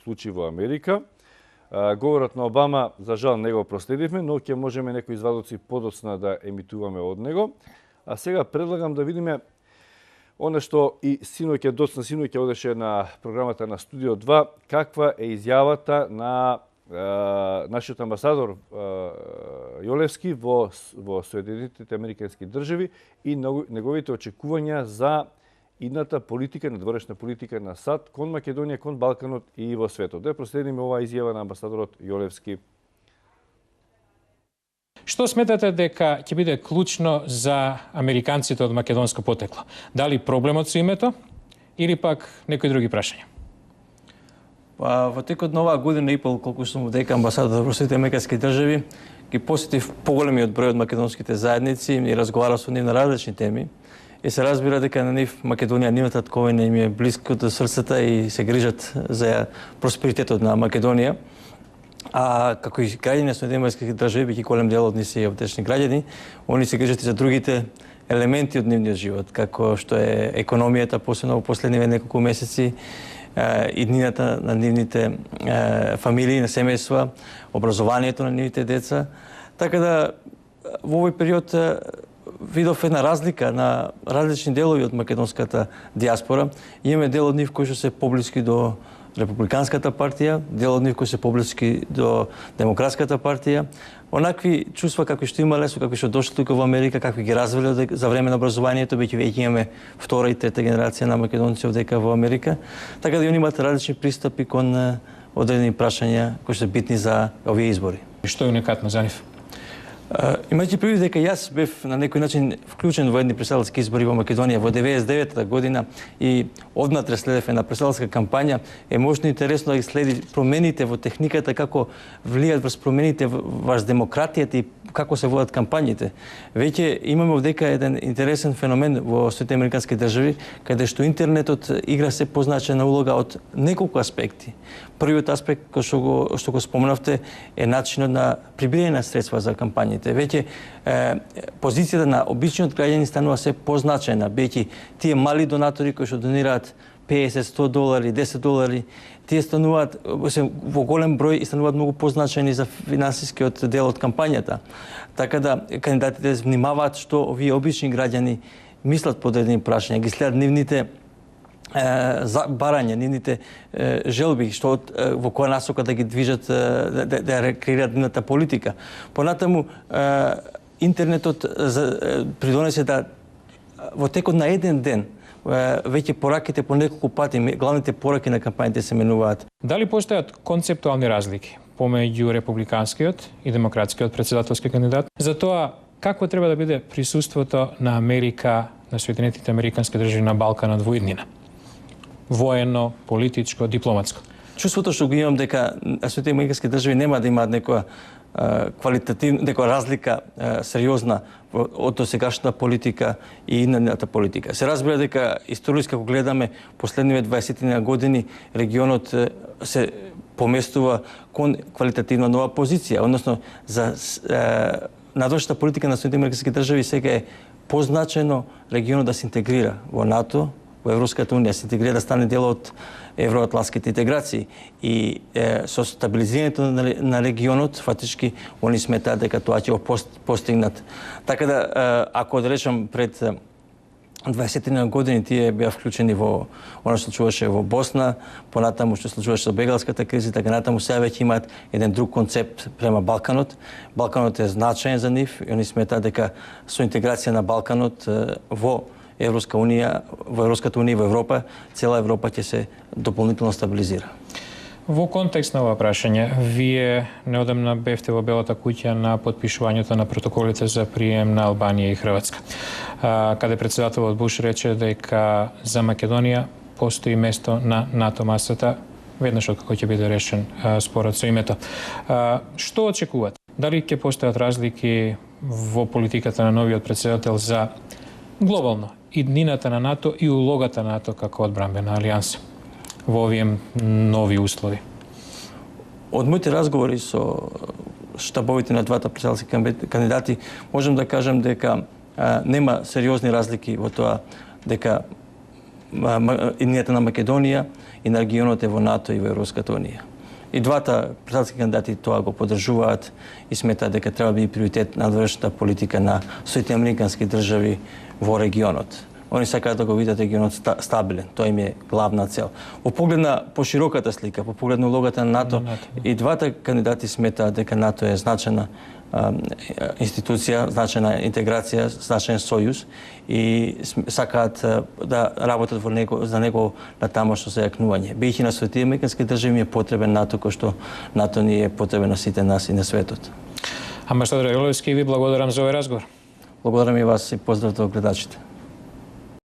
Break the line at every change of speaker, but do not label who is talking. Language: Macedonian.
случи во Америка. Говорот на Обама, за жал, не го проследивме, но ќе можеме некои извадоци подоцна да емитуваме од него. А сега предлагам да видиме оно што и синоќа одеше на програмата на Студио 2, каква е изјавата на нашиот амбасадор Јолевски во Соединетите Американски држави и неговите очекувања за идната политика, надворешна политика на САД кон Македонија, кон Балканот и во светот. Да проследиме оваа изјава на амбасадорот Јолевски.
Што сметате дека ќе биде клучно за американците од македонско потекло? Дали проблемот со името или пак некои други прашања?
Во текот на оваа година и пол, колку сум дека амбасадор во Соединетите Американски држави, ги посетив поголемиот број од македонските заедници и разговарав со нив на различни теми. И се разбира дека на нив Македонија, нивната татковина им е близко до срцата и се грижат за просперитетот на Македонија. А како и граѓани на Соединетите Американски држави, бидејќи голем дел од нив се овдешни граѓани, они се грижат и за другите елементи од нивниот живот, како што е економијата, посебно во последниве неколку месеци, иднината на нивните фамилии, на семејства, образованието на нивните деца. Така да во овој период видов една разлика на различни делови од македонската диаспора. Имаме дел од нив кои што се поблиски до Републиканската партија, дел од нив кои се поблиски до Демократската партија. Онакви чувства какви што имале, со какви што дошли тука во Америка, какви ги развиле за време на образованието, веќе имаме втора и трета генерација на македонци овдека во Америка. Така да они имаат различни пристапи кон одредени прашања кои се битни за овие избори.
Што е уникатно за нив?
Имајќи предвид дека јас бев на некој начин вклучен во едни преселски избори во Македонија во 99-та година и однатре следев една преселска кампања, е можно интересно да ги следи промените во техниката, како влијат врз промените врз демократијата и како се водат кампањите. Веќе имаме овдека еден интересен феномен во Соединетите Американски држави, каде што интернетот игра се позначена улога од неколку аспекти. Првиот аспект кој што го спомнавте е начинот на прибирање на средства за кампањите. Веќе позицијата на обичниот граѓанин станува се позначена, бидејќи тие мали донатори кои што донираат 50-100 долари, 10 долари, тие стануваат во голем број и стануваат многу позначени за финансискиот дел од кампањата. Така да кандидатите внимаваат што овие обични граѓани мислат по одредени прашања, ги следат нивните барања, нивните желби, што во која насока да ги движат, да креираат нивната политика. Понатаму, интернетот придонесе да во текот на еден ден веќе пораките по неколку пати, главните пораки на кампањите се менуваат.
Дали постојат концептуални разлики помеѓу републиканскиот и демократскиот претседателски кандидат за тоа какво треба да биде присуството на Америка, на Соединетите Американски држави на Балканот во иднина? Воено, политичко, дипломатско.
Чувството што го имам дека Соединетите Американски држави нема да имаат некоја квалитативна, некоја разлика сериозна од досегашната политика и идната политика. Се разбира дека историски како гледаме последниве 20 години регионот се поместува кон квалитативна нова позиција, односно за надворешната политика на Соединетите Американски држави сега е позначено регионот да се интегрира во НАТО, во Европската унија, се интегрира да стане дел од евроатлантските интеграции и со стабилизирањето на регионот фактички они сметаат дека тоа ќе го постигнат. Така да ако да речам пред 20 години тие беа вклучени во она што случуваше во Босна, понатаму што случуваше со бегалската криза, така натаму сега веќе имаат еден друг концепт према Балканот. Балканот е значаен за нив и они сметаат дека со интеграција на Балканот во Европската унија, во Европа, цела Европа ќе се дополнително стабилизира.
Во контекст на ова прашање, вие неодамна бевте во Белата куќа на потпишувањето на протоколите за прием на Албанија и Хрватска, каде претседателот Буш рече дека за Македонија постои место на НАТО масата веднаш откако ќе биде решен спорот со името. Што очекувате? Дали ќе постојат разлики во политиката на новиот претседател за глобално иднината на НАТО и улогата на НАТО како одбранбена алијанса во овие нови услови?
Од моите разговори со штабовите на двата претседателски кандидати можам да кажам дека нема сериозни разлики во тоа дека иднијата на Македонија и на регионот е во НАТО и во Европската унија. И двата председателски кандидати тоа го поддржуваат и сметаат дека треба да биде приоритет надворешната политика на Соединетите американски држави во регионот. Они сакаат да го видат регионот стабилен. Тоа им е главна цел. Во поглед на пошироката слика, по поглед на улогата на НАТО, и двата кандидати сметаат дека НАТО е значена институција, значена интеграција, значен сојуз и сакаат да работат во него, за него на тамошно зајакнување. Бејќи на Соединетите американски држави ми е потребен НАТО, кој што НАТО ни е потребен на сите нас и на светот.
Амбасадор Еловски, ви благодарам за овој разговор.
Благодарам и вас и поздрав до гледачите.